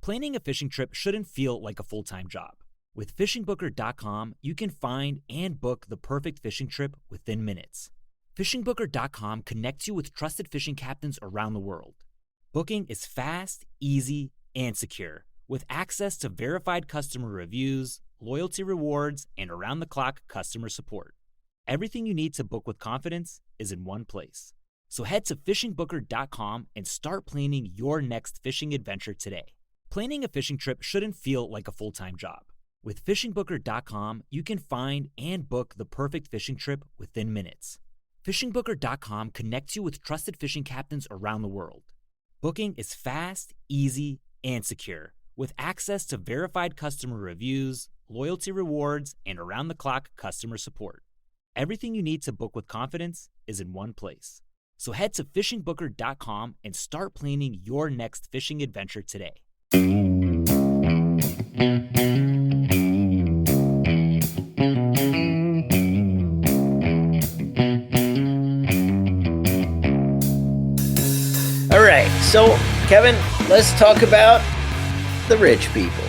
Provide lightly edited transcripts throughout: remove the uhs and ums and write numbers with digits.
Planning a fishing trip shouldn't feel like a full-time job. With fishingbooker.com, you can find and book the perfect fishing trip within minutes. Fishingbooker.com connects you with trusted fishing captains around the world. Booking is fast, easy, and secure, with access to verified customer reviews, loyalty rewards, and around-the-clock customer support. Everything you need to book with confidence is in one place. So head to fishingbooker.com and start planning your next fishing adventure today. Planning a fishing trip shouldn't feel like a full-time job. With fishingbooker.com, you can find and book the perfect fishing trip within minutes. Fishingbooker.com connects you with trusted fishing captains around the world. Booking is fast, easy, and secure, with access to verified customer reviews, loyalty rewards, and around-the-clock customer support. Everything you need to book with confidence is in one place. So head to fishingbooker.com and start planning your next fishing adventure today. All right, so Kevin, let's talk about the rich people.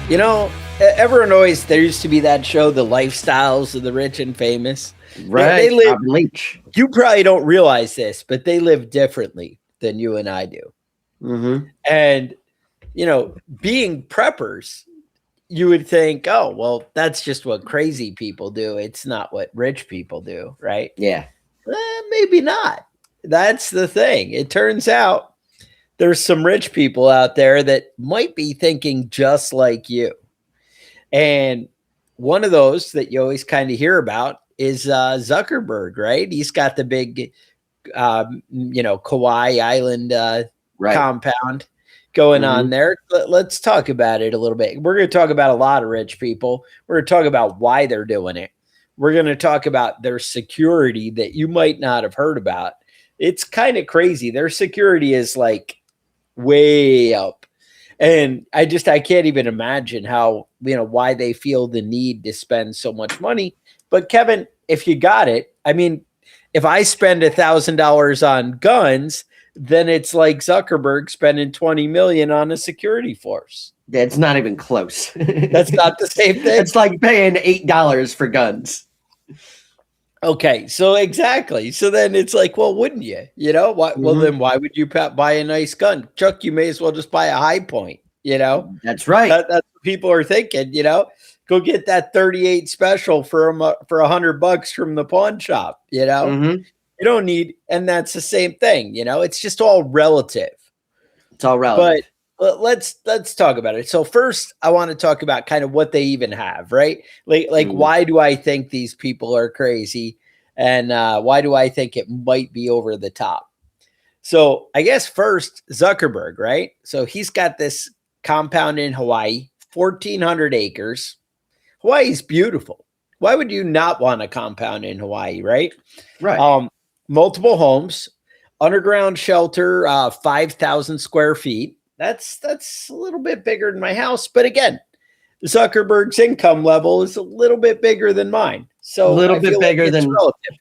You know, everyone always, there used to be that show, The Lifestyles of the Rich and Famous. Right. They live, you probably don't realize this, but they live differently than you and I do. Mm-hmm. And, you know, being preppers, you would think, oh, well, that's just what crazy people do. It's not what rich people do, right? Yeah. Maybe not. That's the thing. It turns out there's some rich people out there that might be thinking just like you. And one of those that you always kind of hear about is Zuckerberg, right? He's got the big, Kauai Island compound going on there. Let's talk about it a little bit. We're going to talk about a lot of rich people. We're going to talk about why they're doing it. We're going to talk about their security that you might not have heard about. It's kind of crazy. Their security is like way up. And I can't even imagine how, why they feel the need to spend so much money. But Kevin, if you got it, I mean, if I spend $1,000 on guns, then it's like Zuckerberg spending 20 million on a security force. It's not even close. That's not the same thing. It's like paying $8 for guns. Okay, so exactly. So then it's like, well, wouldn't you? Well, then why would you buy a nice gun? Chuck, you may as well just buy a high point, That's right. That's what people are thinking, Go get that 38 special for $100 from the pawn shop, You don't need, and that's the same thing, It's just all relative. It's all relative. But let's talk about it. So first, I want to talk about kind of what they even have, right? Like why do I think these people are crazy, and why do I think it might be over the top? So I guess first, Zuckerberg, right? So he's got this compound in Hawaii, 1,400 acres. Hawaii's beautiful. Why would you not want a compound in Hawaii, right? Right. Multiple homes, underground shelter, 5,000 square feet. That's a little bit bigger than my house. But again, Zuckerberg's income level is a little bit bigger than mine. So a little bit bigger than relative.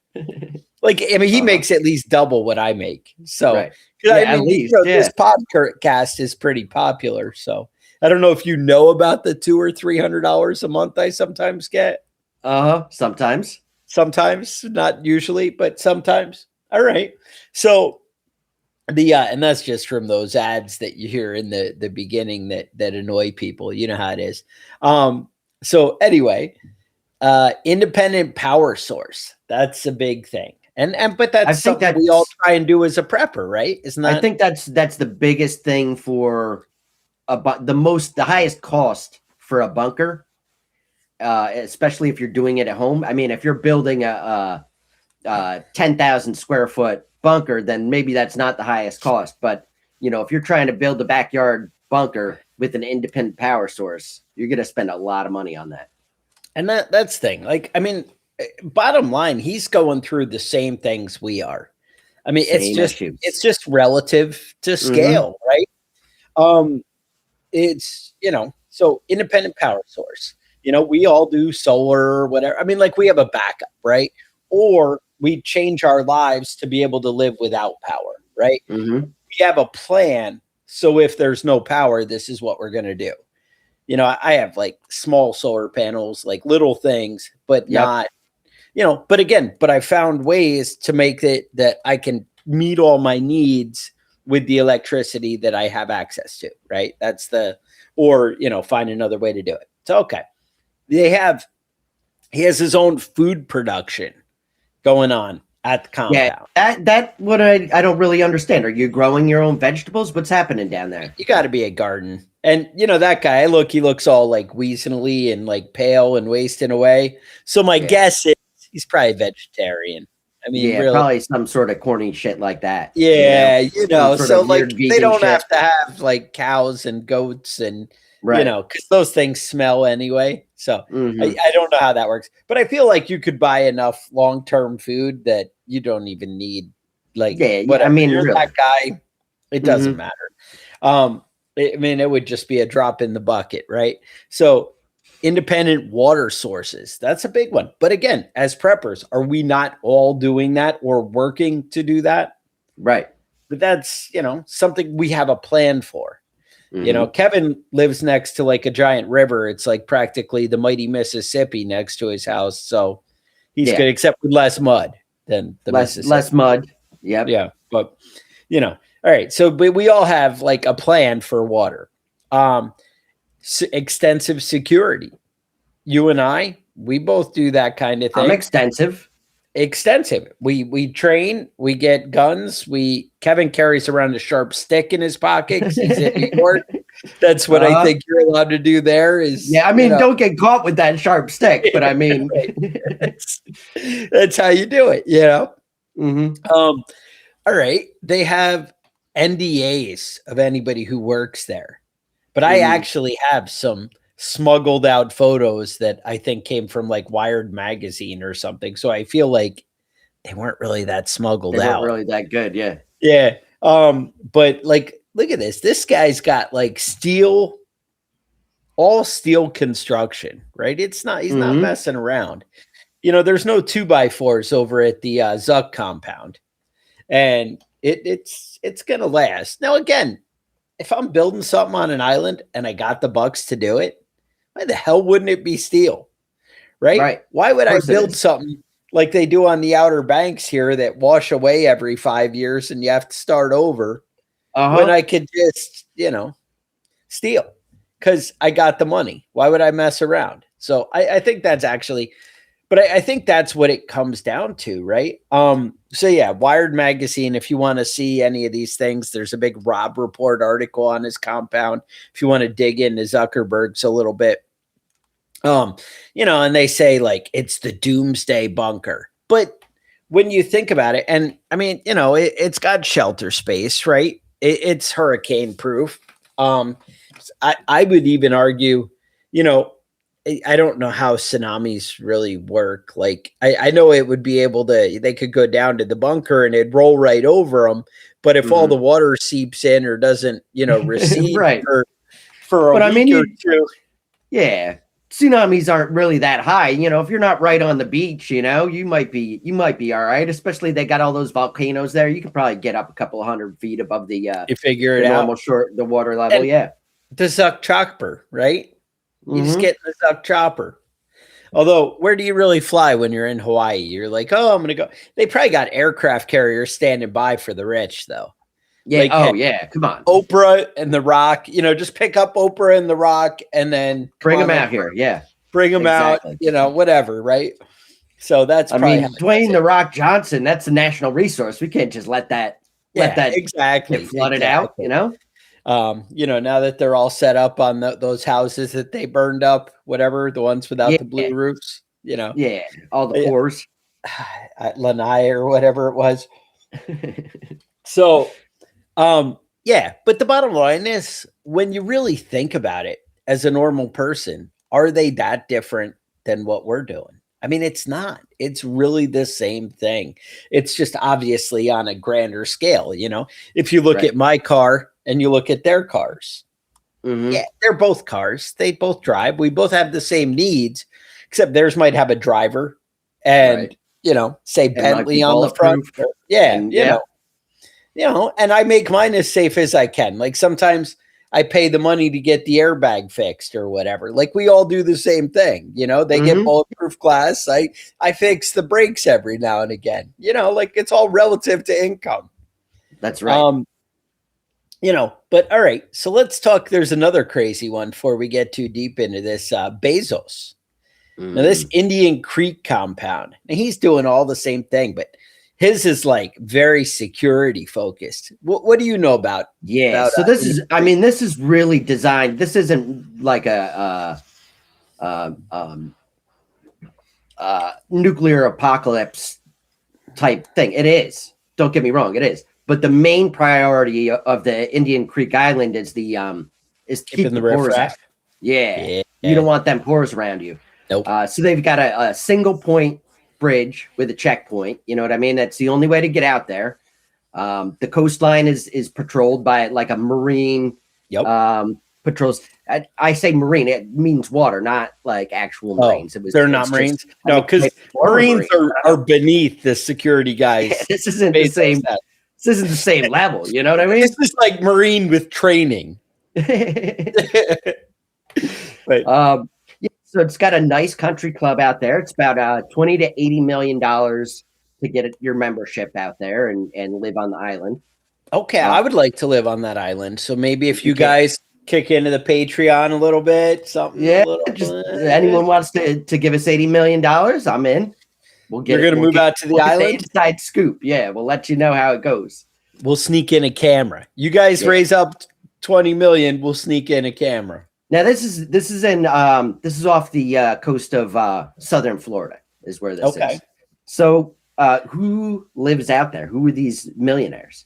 He makes at least double what I make. So right. At least this podcast is pretty popular. So I don't know if you know about the $200 or $300 a month I sometimes get. Sometimes, not usually, but sometimes. All right. So and that's just from those ads that you hear in the beginning that annoy people. You know how it is. So anyway, independent power source. That's a big thing. But that's something we all try and do as a prepper, right? Isn't that? I think that's the biggest thing for the highest cost for a bunker, especially if you're doing it at home. I mean, if you're building a 10,000 square foot bunker, then maybe that's not the highest cost. But if you're trying to build a backyard bunker with an independent power source, you're going to spend a lot of money on that. And that's the thing. Bottom line, he's going through the same things we are. It's just relative to scale, right? It's so independent power source. We all do solar or whatever. We have a backup, right? Or we change our lives to be able to live without power, right? Mm-hmm. We have a plan So if there's no power, this is what we're going to do. You know, I have like small solar panels, like little things, but not, you know, but I found ways to make it that I can meet all my needs with the electricity that I have access to, right? Or, you know, find another way to do it. So, okay. He has his own food production going on at the compound. Yeah, that what I don't really understand. Are you growing your own vegetables? What's happening down there? You got to be a garden. And, you know, that guy, he looks all like weaselly and like pale and wasting away. So my guess is he's probably vegetarian. I mean, really, probably some sort of corny shit like that. Yeah, you know, so like they don't have to have like cows and goats and, you know, because those things smell anyway. So I don't know how that works. But I feel like you could buy enough long-term food that you don't even need like, I mean, you're really. that guy, it doesn't matter. I mean, it would just be a drop in the bucket, right? So independent water sources, that's a big one. But again, as preppers, are we not all doing that or working to do that? Right. But that's, you know, something we have a plan for. You know, Kevin lives next to like a giant river. It's like practically the mighty Mississippi next to his house. So he's good, except with less mud than the Mississippi. Less mud. Yep. Yeah. But, you know, all right. So but we all have like a plan for water. Extensive security. You and I, we both do that kind of thing. I'm extensive. We train, we get guns. Kevin carries around a sharp stick in his pocket. He's in New York. That's what I think you're allowed to do there is. I mean, don't get caught with that sharp stick, but I mean, that's how you do it, you know? All right. They have NDAs of anybody who works there, but I actually have some smuggled out photos that I think came from like Wired magazine or something. So I feel like they weren't really that smuggled out. They weren't really that good. Yeah. Yeah. But like, look at this. This guy's got like all steel construction, right? He's not messing around. You know, there's no 2x4s over at the Zuck compound, and it's going to last. Now, again, if I'm building something on an island and I got the bucks to do it, why the hell wouldn't it be steel? Right? Why would I build something like they do on the Outer Banks here that wash away every 5 years and you have to start over when I could just, you know, steal because I got the money? Why would I mess around? So I think that's actually, but I think that's what it comes down to, right? So yeah, Wired magazine, if you want to see any of these things, there's a big Rob Report article on his compound. If you want to dig into Zuckerberg's a little bit, you know, and they say like it's the doomsday bunker, but when you think about it, and I mean, you know, it's got shelter space, right? It's hurricane proof. I would even argue, you know, I don't know how tsunamis really work. Like I know it would be able to, they could go down to the bunker and it'd roll right over them. But if all the water seeps in or doesn't, you know, recede for a week or two. Yeah. Tsunamis aren't really that high. You know, if you're not right on the beach, you know, you might be all right. Especially they got all those volcanoes there. You could probably get up a couple of 100 feet above the you figure it out. The water level. And the Zuck chopper, right? You just get the Zuck chopper. Although, where do you really fly when you're in Hawaii? You're like, oh, I'm going to go. They probably got aircraft carriers standing by for the rich, though. Yeah. Like, come on. Oprah and The Rock, you know, just pick up Oprah and The Rock and then bring them out here. Yeah. Bring them out, you know, whatever, right? So that's Dwayne The Rock Johnson, that's a national resource. We can't just let that get flooded out, you know? You know, now that they're all set up on those houses that they burned up, whatever, the ones without the blue roofs, you know. Yeah, all the pores. At Lanai or whatever it was. So, yeah, but the bottom line is when you really think about it as a normal person, are they that different than what we're doing? I mean, it's not. It's really the same thing. It's just obviously on a grander scale, you know. If you look at my car and you look at their cars, yeah, they're both cars. They both drive. We both have the same needs, except theirs might have a driver and, you know, say Bentley on the front. Yeah, you know. and I make mine as safe as I can. Like sometimes I pay the money to get the airbag fixed or whatever. Like we all do the same thing. They get bulletproof glass. I fix the brakes every now and again. Like it's all relative to income. That's right. But all right. So let's talk. There's another crazy one before we get too deep into this. Bezos. Now this Indian Creek compound. Now he's doing all the same thing, but his is like very security focused. What do you know about? Yeah. So this is really designed. This isn't like a nuclear apocalypse type thing. It is. Don't get me wrong. It is. But the main priority of the Indian Creek Island is keeping the pores out. Yeah. You don't want them pores around you. Nope. So they've got a single point bridge with a checkpoint. You know what I mean? That's the only way to get out there. The coastline is patrolled by like a marine patrols. I say marine, it means water, not like actual marines. They're not marines. No, because marines are beneath the security guys. This isn't the same. This isn't the same level. You know what I mean? This is like marine with training. But, so it's got a nice country club out there. It's about $20 to $80 million to get your membership out there and live on the island. Okay, I would like to live on that island. So maybe if you guys kick into the Patreon a little bit, something. Yeah, anyone wants to give us $80 million, I'm in. You're going to move out to the island? Inside scoop. Yeah, we'll let you know how it goes. We'll sneak in a camera. You guys raise up 20 million. We'll sneak in a camera. Now this is off the coast of southern Florida is where this is. So who lives out there? Who are these millionaires?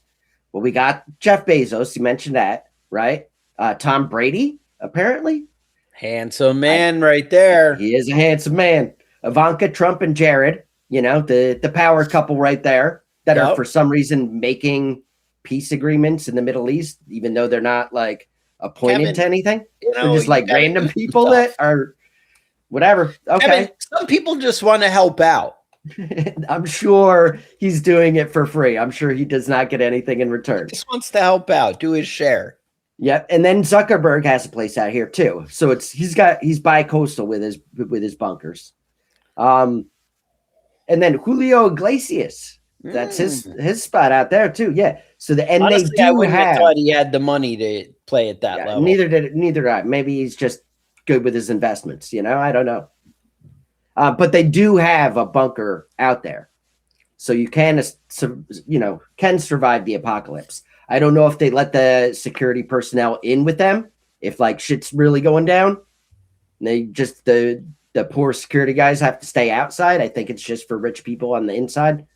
Well, we got Jeff Bezos. You mentioned that, right? Tom Brady, apparently. Handsome man right there. He is a handsome man. Ivanka Trump and Jared, the power couple right there that are for some reason making peace agreements in the Middle East, even though they're not like appointed to anything. They're just like random people that are whatever. Okay. Kevin, some people just want to help out. I'm sure he's doing it for free. I'm sure he does not get anything in return. He just wants to help out, do his share. Yep. And then Zuckerberg has a place out here too. So he's bi-coastal with his bunkers. And then Julio Iglesias. That's his spot out there too. Yeah. So honestly, I wouldn't have thought he had the money to play at that level. Neither did I. Maybe he's just good with his investments. I don't know. But they do have a bunker out there, so you can survive the apocalypse. I don't know if they let the security personnel in with them if like shit's really going down. They just the poor security guys have to stay outside. I think it's just for rich people on the inside.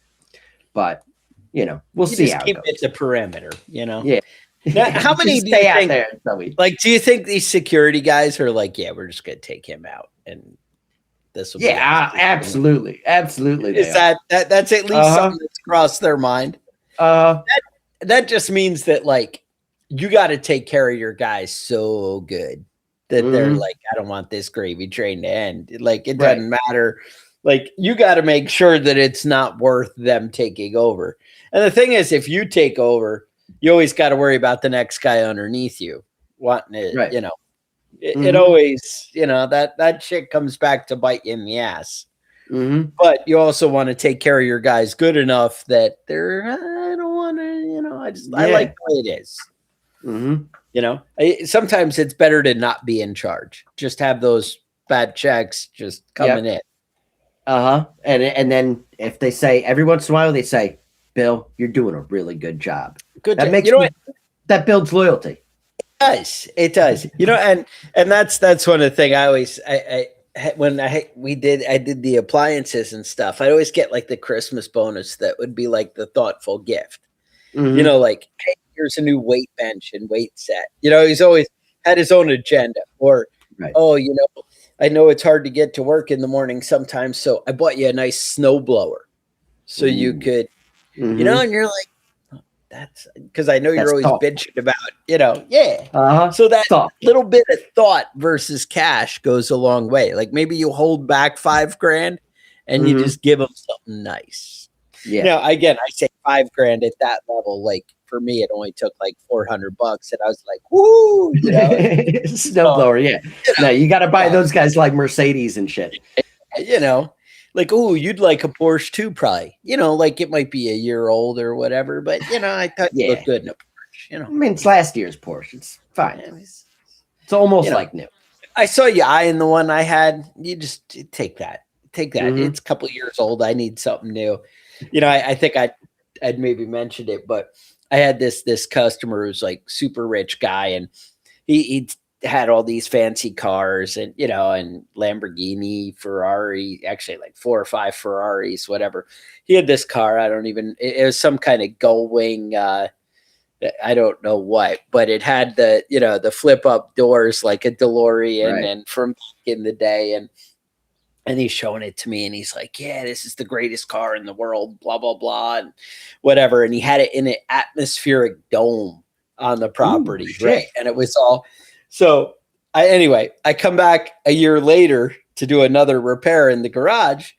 But we'll see how keep it the perimeter. Yeah. Now, how many do you stay out think, there? Like, do you think these security guys are like, yeah, we're just gonna take him out and this will be absolutely. Absolutely. Is that's at least something that's crossed their mind? That just means that like you got to take care of your guys so good that they're like, I don't want this gravy train to end. Like it doesn't matter. Like you got to make sure that it's not worth them taking over. And the thing is, if you take over, you always got to worry about the next guy underneath you wanting it. Right. It always, that shit comes back to bite you in the ass. But you also want to take care of your guys good enough that I don't want to, I like the way it is. Sometimes it's better to not be in charge. Just have those bad checks just coming in. And then if they say every once in a while, they say, Bill, you're doing a really good job. That makes that builds loyalty. It does. And that's one of the things I always I did the appliances and stuff. I'd always get like the Christmas bonus that would be like the thoughtful gift. Like, hey, here's a new weight bench and weight set. He's always had his own agenda. Or I know it's hard to get to work in the morning sometimes, so I bought you a nice snow blower so you could, and you're like, that's because I know you're always bitching about, So that little bit of thought versus cash goes a long way. Like maybe you hold back $5,000 and you just give them something nice. Yeah. Again, I say $5,000 at that level, like for me, it only took like $400, and I was like, "Woo!" You know, snowblower. Yeah, no, you got to buy those guys like Mercedes and shit. You know, like, oh, you'd like a Porsche too, probably. You know, like it might be a year old or whatever, but I thought it looked good in a Porsche. I mean, it's last year's Porsche. It's fine. It's almost like new. I saw you eyeing the one I had. You just take that. Mm-hmm. It's a couple of years old. I need something new. I think I'd maybe mentioned it, but I had this customer who's like super rich guy, and he had all these fancy cars and and Lamborghini, Ferrari, actually like 4 or 5 Ferraris, whatever. He had this car. It was some kind of gull wing. I don't know what, but it had the flip up doors like a DeLorean, and from back in the day, and he's showing it to me, and he's like, "Yeah, this is the greatest car in the world, blah blah blah," and whatever. And he had it in an atmospheric dome on the property, right? And it was all. So I come back a year later to do another repair in the garage,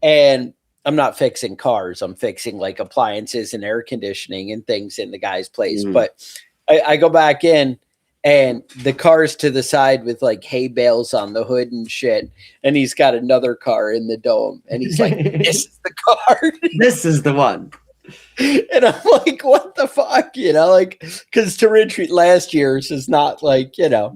and I'm not fixing cars. I'm fixing like appliances and air conditioning and things in the guy's place. But I go back in, and the car's to the side with like hay bales on the hood and shit. And he's got another car in the dome. And he's like, "This is the car. This is the one." And I'm like, "What the fuck?" Because to retreat last year's is not like, Yeah,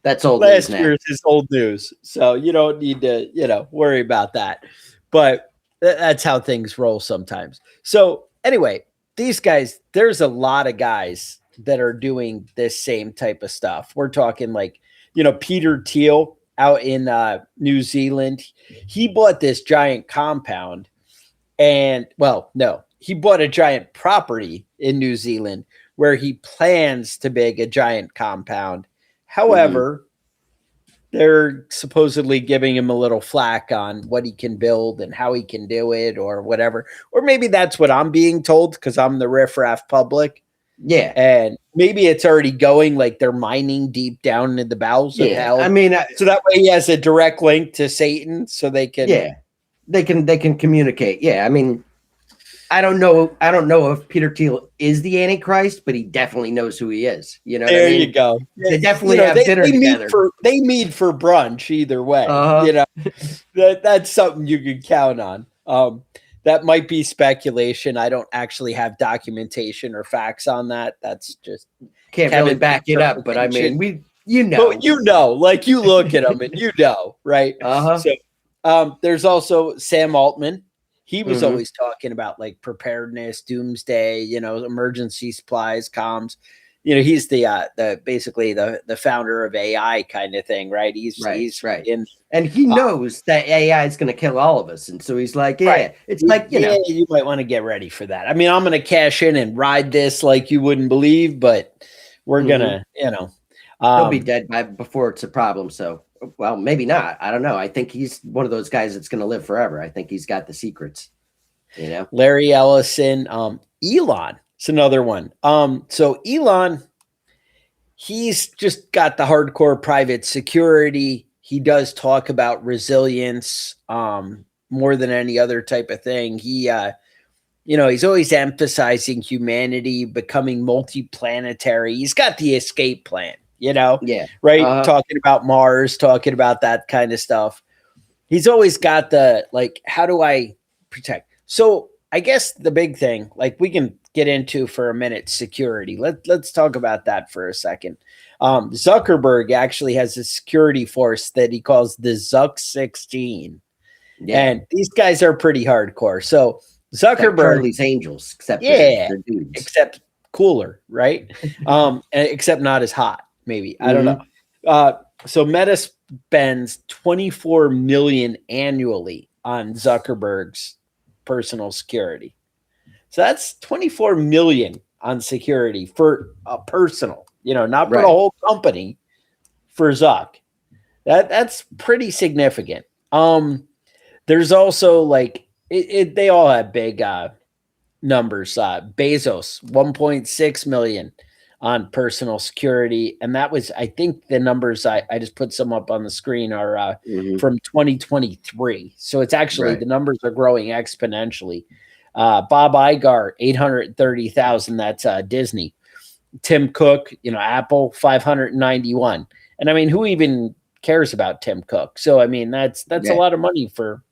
that's old last news year's is old news. So you don't need to, worry about that. But that's how things roll sometimes. So anyway, these guys, there's a lot of guys that are doing this same type of stuff. We're talking like, Peter Thiel out in New Zealand. He bought this giant compound, and he bought a giant property in New Zealand where he plans to build a giant compound. However, they're supposedly giving him a little flack on what he can build and how he can do it or whatever. Or maybe that's what I'm being told because I'm the riffraff public. Yeah. And maybe it's already going, like they're mining deep down in the bowels of hell. I mean, so that way he has a direct link to Satan so they can. Yeah, they can communicate. Yeah. I mean, I don't know if Peter Thiel is the Antichrist, but he definitely knows who he is. You know, there you go. They definitely have dinner together. They meet for brunch either way. That's something you can count on. That might be speculation. I don't actually have documentation or facts on that. That's just can't really back it up. But I mean, like you look at them and right? So there's also Sam Altman. He was always talking about like preparedness, doomsday, emergency supplies, comms. He's the basically the founder of AI kind of thing, right? He's right. And he knows that AI is going to kill all of us, and so he's like, it's like you might want to get ready for that. I mean, I'm going to cash in and ride this like you wouldn't believe, but we're gonna, he'll be dead before it's a problem. So. Well, maybe not. I don't know. I think he's one of those guys that's going to live forever. I think he's got the secrets. Larry Ellison, Elon. It's another one. So Elon, he's just got the hardcore private security. He does talk about resilience more than any other type of thing. He, he's always emphasizing humanity, becoming multiplanetary. He's got the escape plan. Right? Talking about Mars, talking about that kind of stuff. He's always got the, like, how do I protect? So I guess the big thing, like we can get into for a minute, security. Let's talk about that for a second. Zuckerberg actually has a security force that he calls the Zuck 16. Yeah. And these guys are pretty hardcore. So Zuckerberg. Like Charlie's Angels, except they're dudes. Except cooler, right? Except not as hot. Maybe. I don't know. So Meta spends $24 million annually on Zuckerberg's personal security. So that's $24 million on security for a personal, not for the whole company, for Zuck. That's pretty significant. There's also like they all have big numbers. Bezos, 1.6 million. On personal security. And that was, I think the numbers, I just put some up on the screen are from 2023. So it's actually, the numbers are growing exponentially. Bob Iger, 830,000. That's Disney. Tim Cook, Apple, 591. And I mean, who even cares about Tim Cook? So I mean, that's a lot of money for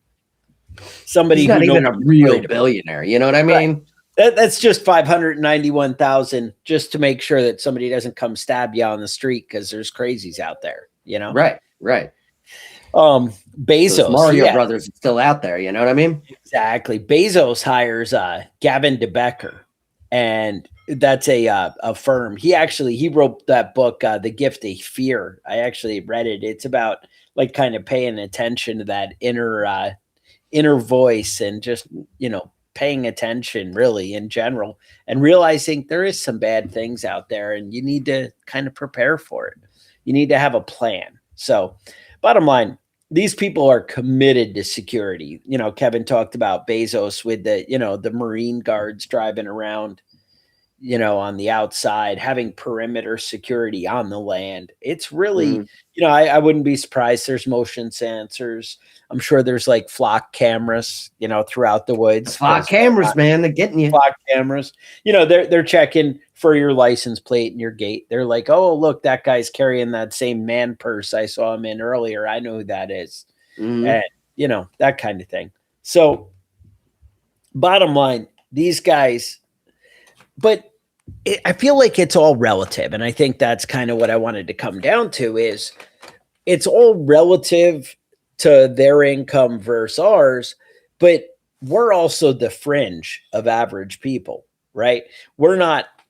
somebody. He's not even a real billionaire. You know what I mean? Right. That's just 591,000 just to make sure that somebody doesn't come stab you on the street because there's crazies out there. Right. Bezos, those Mario Brothers are still out there. You know what I mean? Exactly. Bezos hires Gavin DeBecker, and that's a firm. He wrote that book, The Gift of Fear. I actually read it. It's about like kind of paying attention to that inner voice and just paying attention really in general and realizing there is some bad things out there and you need to kind of prepare for it. You need to have a plan. So bottom line, these people are committed to security. Kevin talked about Bezos with the Marine guards driving around, on the outside, having perimeter security on the land. It's really, I wouldn't be surprised. There's motion sensors. I'm sure there's like flock cameras, throughout the woods. Flock cameras, man, they're getting you. Flock cameras. They're checking for your license plate and your gate. They're like, oh, look, that guy's carrying that same man purse I saw him in earlier. I know who that is. And, that kind of thing. So bottom line, these guys, but I feel like it's all relative. And I think that's kind of what I wanted to come down to is it's all relative to their income versus ours, but we're also the fringe of average people, right?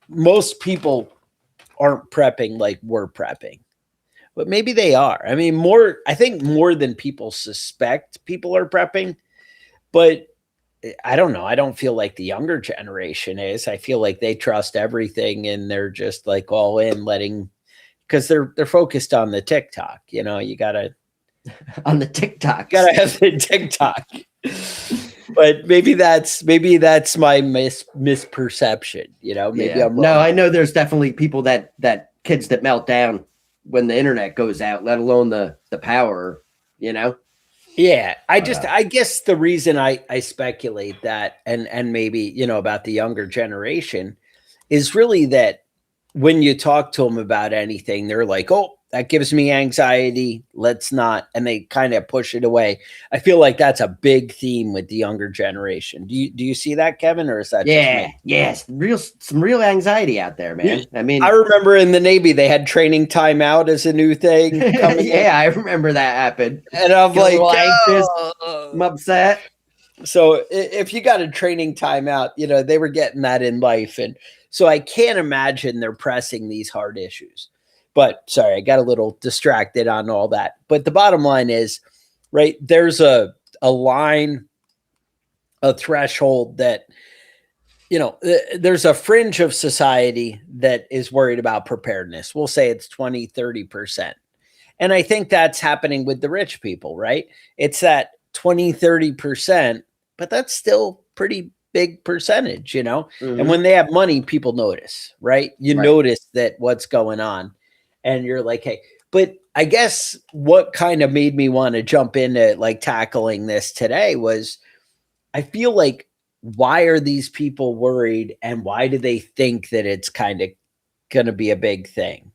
Most people aren't prepping like we're prepping, but maybe they are. I mean, I think more than people suspect people are prepping, but I don't know. I don't feel like the younger generation is. I feel like they trust everything and they're just like all in because they're focused on the TikTok. You gotta on the TikTok. Gotta have the TikTok. But maybe that's my misperception. Maybe I'm wrong. No, I know there's definitely people that kids that melt down when the internet goes out, let alone the power, Yeah, I guess the reason I speculate that and maybe, about the younger generation is really that when you talk to them about anything, they're like, oh, that gives me anxiety. Let's not. And they kind of push it away. I feel like that's a big theme with the younger generation. Do you see that, Kevin, or is that just me? Yes, some real anxiety out there, man. Yeah. I mean, I remember in the Navy they had training timeout as a new thing. I remember that happened. And I'm like, I'm upset. So if you got a training timeout, they were getting that in life, and so I can't imagine they're pressing these hard issues. But sorry, I got a little distracted on all that. But the bottom line is, right, there's a line, a threshold that, there's a fringe of society that is worried about preparedness. We'll say it's 20, 30%. And I think that's happening with the rich people, right? It's that 20, 30%, but that's still pretty big percentage, And when they have money, people notice, right? You notice that what's going on. And you're like, hey, but I guess what kind of made me want to jump into like tackling this today was I feel like, why are these people worried and why do they think that it's kind of going to be a big thing?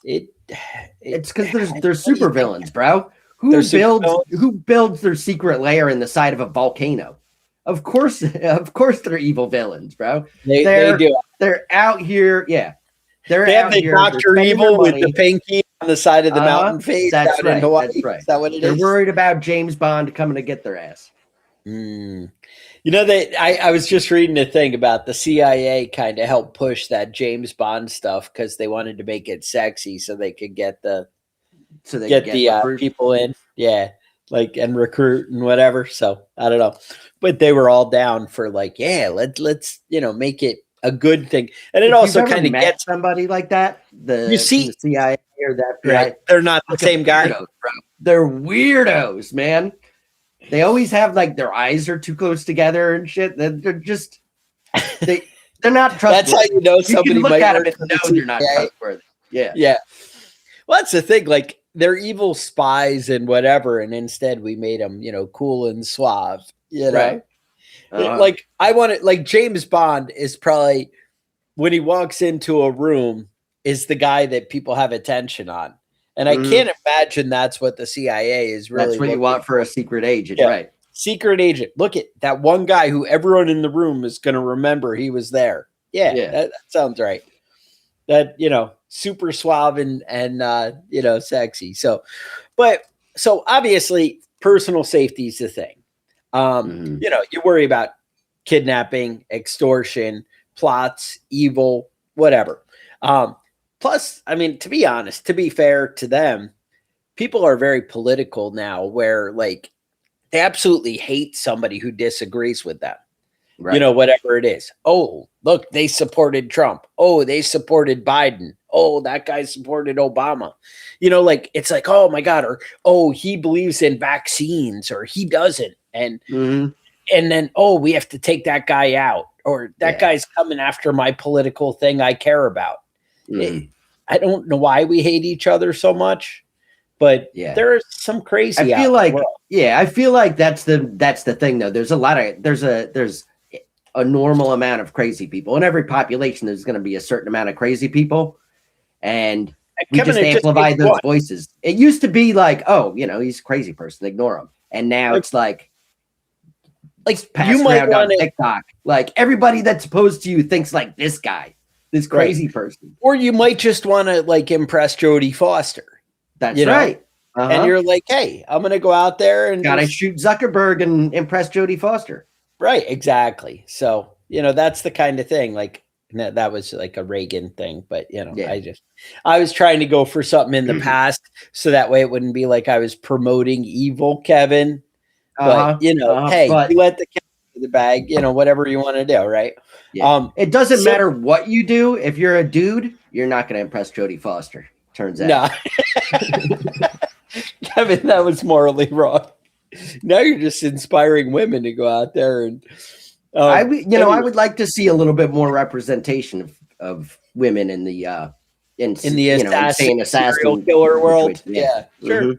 It's because there's super villains, bro. Who builds their secret lair in the side of a volcano? Of course they're evil villains, bro. They do. They're out here, yeah. They have the Dr. Evil with the pinky on the side of the mountain face. That's right. That's right. Is that what it is? They're worried about James Bond coming to get their ass. I was just reading a thing about the CIA kind of helped push that James Bond stuff because they wanted to make it sexy so they could get the people in. Yeah. Like, and recruit and whatever. So I don't know, but they were all down for like, yeah, let's, make it a good thing. And it also kind of gets somebody like that. You see the CIA or that, right? They're not the same guy. They're weirdos, man. They always have like their eyes are too close together and shit. They're just they're not trustworthy. That's how you know somebody might work for the CIA. They're not trustworthy. Yeah. Well, that's the thing. Like, they're evil spies and whatever, and instead we made them, cool and suave. Right. Like I want it. Like James Bond is probably when he walks into a room is the guy that people have attention on, and I can't imagine that's what the CIA is really. That's what you want for a secret agent, right? Secret agent. Look at that one guy who everyone in the room is going to remember he was there. Yeah, that sounds right. That, super suave and sexy. So obviously personal safety is the thing. You worry about kidnapping, extortion, plots, evil, whatever. Plus, I mean, to be honest, to be fair to them, people are very political now where like they absolutely hate somebody who disagrees with them. Right. Whatever it is. Oh, look, they supported Trump. Oh, they supported Biden. Oh, that guy supported Obama. Like it's like, oh my God, or oh, he believes in vaccines or he doesn't. And then, oh, we have to take that guy out, or that guy's coming after my political thing I care about. I don't know why we hate each other so much, but there's some crazy. I feel like that's the thing though. There's a normal amount of crazy people in every population. There's going to be a certain amount of crazy people, and we just amplify those voices. It used to be like, oh, he's a crazy person, ignore him, and now it's like you might want on TikTok, like everybody that's opposed to you thinks like this guy, this crazy person, or you might just want to like impress Jodie Foster. That's right. And you're like, hey, I'm going to go out there and gotta shoot Zuckerberg and impress Jodie Foster. Right, exactly. So, that's the kind of thing. Like that was like a Reagan thing, but I was trying to go for something in the past so that way it wouldn't be like I was promoting evil, Kevin. But hey, you let the cat in the bag, whatever you want to do, right? Yeah. It doesn't matter what you do. If you're a dude, you're not going to impress Jodie Foster. Turns out. No. Kevin, that was morally wrong. Now you're just inspiring women to go out there and I would like to see a little bit more representation of women in the insane serial killer world. Yeah, sure.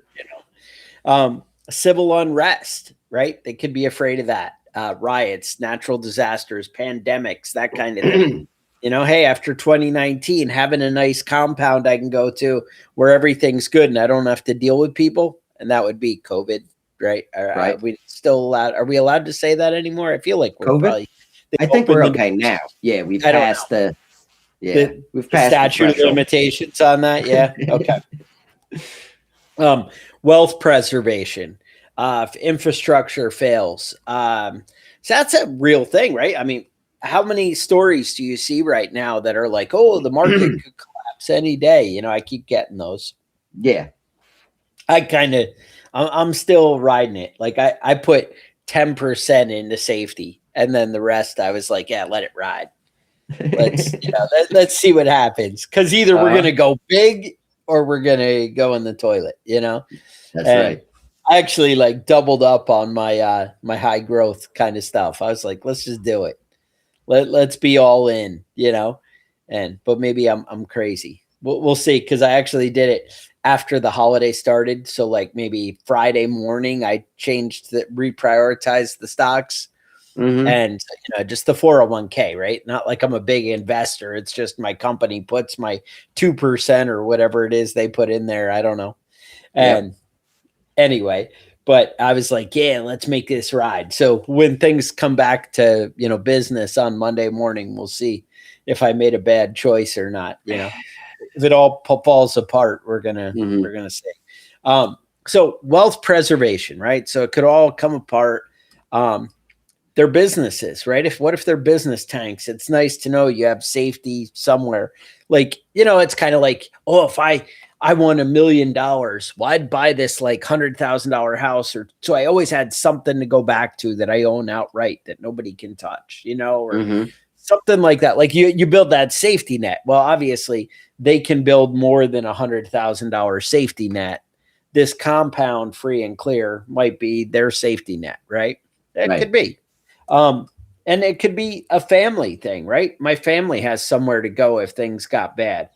Civil unrest, right? They could be afraid of that. Riots, natural disasters, pandemics, that kind of thing. Hey, after 2019, having a nice compound I can go to where everything's good and I don't have to deal with people, and that would be COVID. Right. Are we still allowed? Are we allowed to say that anymore? I feel like we're COVID? I think we're okay now. Yeah, we've passed we've passed statute of limitations on that. Yeah. Okay. Wealth preservation. If infrastructure fails. So that's a real thing, right? I mean, how many stories do you see right now that are like, oh, the market could collapse any day? I keep getting those. Yeah. I'm still riding it. Like I put 10% into safety, and then the rest I was like, yeah, let it ride. Let's see what happens. Because either we're gonna go big or we're gonna go in the toilet. That's right. I actually like doubled up on my my high growth kind of stuff. I was like, let's just do it. Let's be all in. But maybe I'm crazy. We'll see, because I actually did it after the holiday started. So like maybe Friday morning, I reprioritized the stocks and, just the 401k, right? Not like I'm a big investor. It's just my company puts my 2% or whatever it is they put in there. I don't know. And anyway, but I was like, yeah, let's make this ride. So when things come back to, business on Monday morning, we'll see if I made a bad choice or not, If it all falls apart, we're gonna see. So wealth preservation, right? So it could all come apart. Their businesses, right? What if their business tanks? It's nice to know you have safety somewhere. Like, it's kind of like, oh, if I won $1 million, well, I'd buy this like $100,000 house, or so I always had something to go back to that I own outright that nobody can touch, or something like that. Like you build that safety net. Well, obviously they can build more than $100,000 safety net. This compound free and clear might be their safety net, right? It could be. And it could be a family thing, right? My family has somewhere to go if things got bad.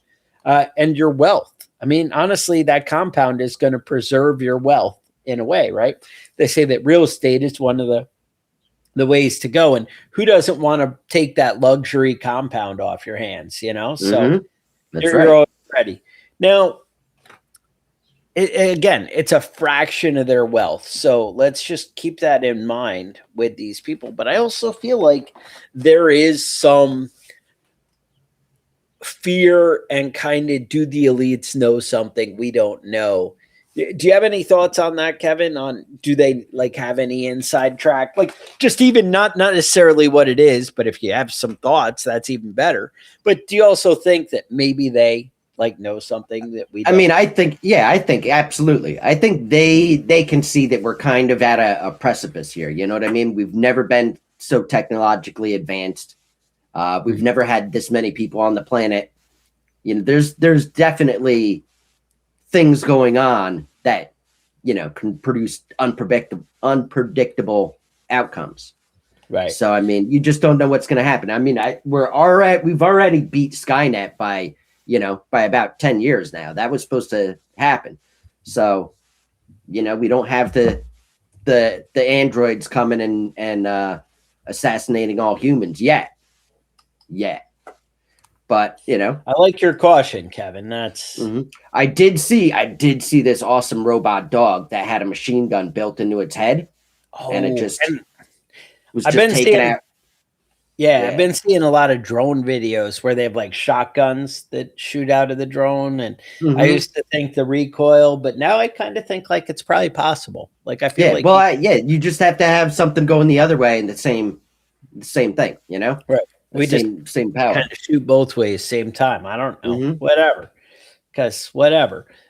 And your wealth. I mean, honestly, that compound is going to preserve your wealth in a way, right? They say that real estate is one of the the ways to go. And who doesn't want to take that luxury compound off your hands, you know? So you're always ready. Now, again, it's a fraction of their wealth. So let's just keep that in mind with these people. But I also feel like there is some fear and kind of, do the elites know something we don't know? Do you have any thoughts on that, Kevin? On, do they like have any inside track? Like, just even not necessarily what it is, but if you have some thoughts, that's even better. But do you also think that maybe they like know something that we don't? I mean, I think absolutely. I think they can see that we're kind of at a precipice here. You know what I mean? We've never been so technologically advanced. We've never had this many people on the planet. You know, there's definitely things going on that, you know, can produce unpredictable outcomes. Right. So, I mean, you just don't know what's going to happen. I mean, we've already beat Skynet by about 10 years now. That was supposed to happen. So, you know, we don't have the androids coming and assassinating all humans yet. But, you know, I like your caution, Kevin. That's I did see this awesome robot dog that had a machine gun built into its head, and it just was just taken out. Yeah, I've been seeing a lot of drone videos where they have like shotguns that shoot out of the drone, and I used to think the recoil, but now I kind of think like it's probably possible. Like, I feel like you just have to have something going the other way in the same thing, you know? Right. We same power. Kind of shoot both ways, same time. I don't know, whatever.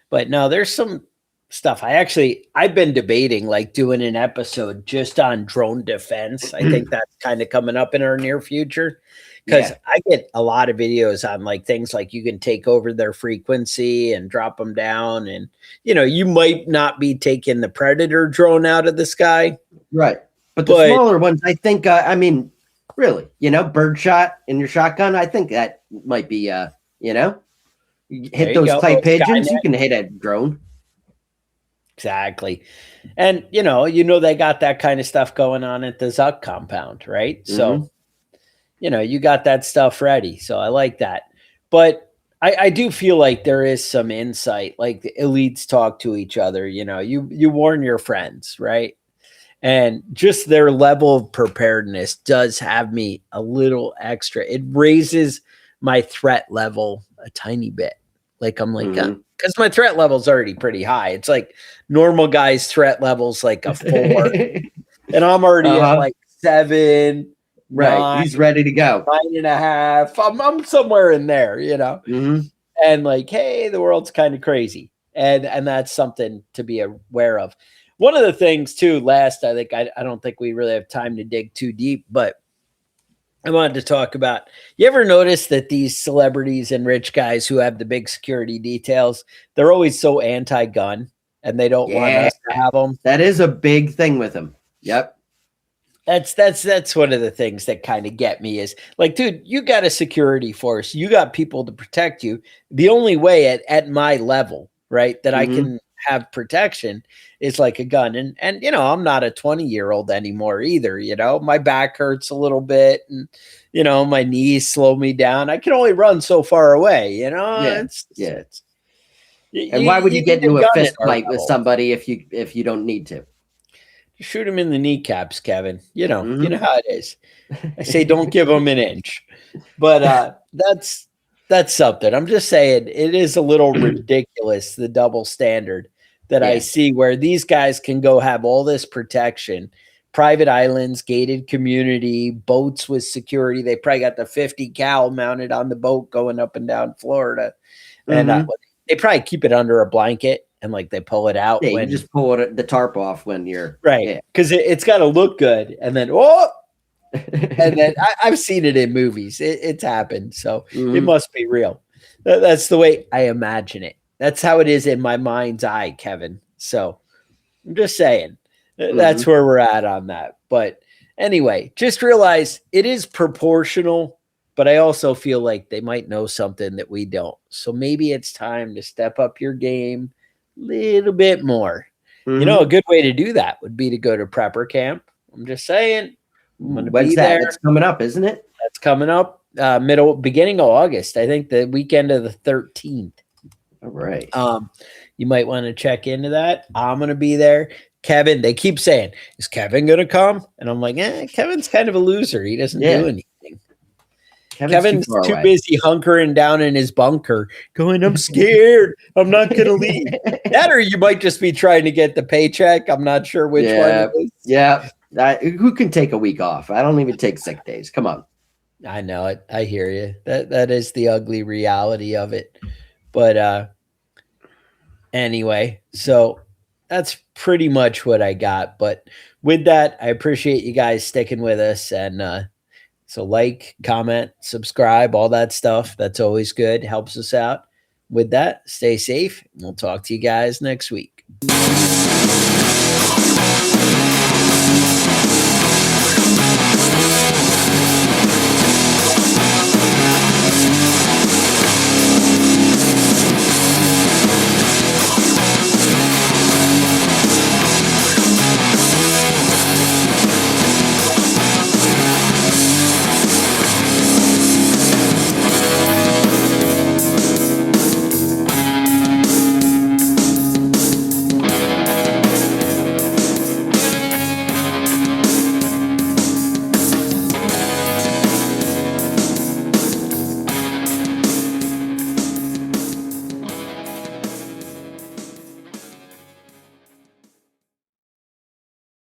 But no, there's some stuff. I've been debating like doing an episode just on drone defense. I think that's kind of coming up in our near future, because I get a lot of videos on like things like you can take over their frequency and drop them down, and you know, you might not be taking the Predator drone out of the sky, right? But the smaller ones, I think. I mean, really, you know, birdshot in your shotgun. I think that might be, you know, you hit those clay pigeons. Skynet. You can hit a drone. Exactly. And, you know, they got that kind of stuff going on at the Zuck compound, right? So, you know, you got that stuff ready. So I like that. But I do feel like there is some insight, like the elites talk to each other, you know, you warn your friends, right? And just their level of preparedness does have me a little extra. It raises my threat level a tiny bit. Like, I'm like, because my threat level is already pretty high. It's like normal guy's threat level's like a 4. And I'm already at like 7. Right. 9, he's ready to go. 9.5. I'm somewhere in there, you know? And like, hey, the world's kind of crazy. And that's something to be aware of. One of the things too, I don't think we really have time to dig too deep, but I wanted to talk about, you ever notice that these celebrities and rich guys who have the big security details, they're always so anti-gun and they don't want us to have them? That is a big thing with them. Yep. That's one of the things that kind of get me is like, dude, you got a security force. You got people to protect you. The only way at my level, right, that I can have protection is like a gun. And you know, I'm not a 20-year-old anymore either. You know, my back hurts a little bit, and you know, my knees slow me down. I can only run so far away, you know. And why would you get into a fist fight with somebody if you don't need to? Shoot him in the kneecaps, Kevin. You know how it is. I say don't give him an inch. But that's something. I'm just saying it is a little ridiculous, the double standard that I see, where these guys can go have all this protection, private islands, gated community, boats with security. They probably got the 50 cal mounted on the boat going up and down Florida. And they probably keep it under a blanket and like they pull it out. Yeah, you just pull the tarp off when you're right. Because it's got to look good. And then, and then I've seen it in movies. It's happened. So it must be real. That's the way I imagine it. That's how it is in my mind's eye, Kevin. So I'm just saying that's where we're at on that. But anyway, just realize it is proportional, but I also feel like they might know something that we don't. So maybe it's time to step up your game a little bit more. You know, a good way to do that would be to go to prepper camp. I'm just saying, When's that? That's coming up, isn't it? That's coming up beginning of August. I think the weekend of the 13th. All right. You might want to check into that. I'm going to be there. Kevin, they keep saying, is Kevin going to come? And I'm like, Kevin's kind of a loser. He doesn't do anything. Kevin's too busy hunkering down in his bunker going, I'm scared. I'm not going to leave. That or you might just be trying to get the paycheck. I'm not sure which one it is. Yeah. Who can take a week off? I don't even take sick days. Come on. I know it. I hear you. That is the ugly reality of it. But anyway, so that's pretty much what I got. But with that, I appreciate you guys sticking with us. And so like, comment, subscribe, all that stuff. That's always good. Helps us out. With that, stay safe. We'll talk to you guys next week.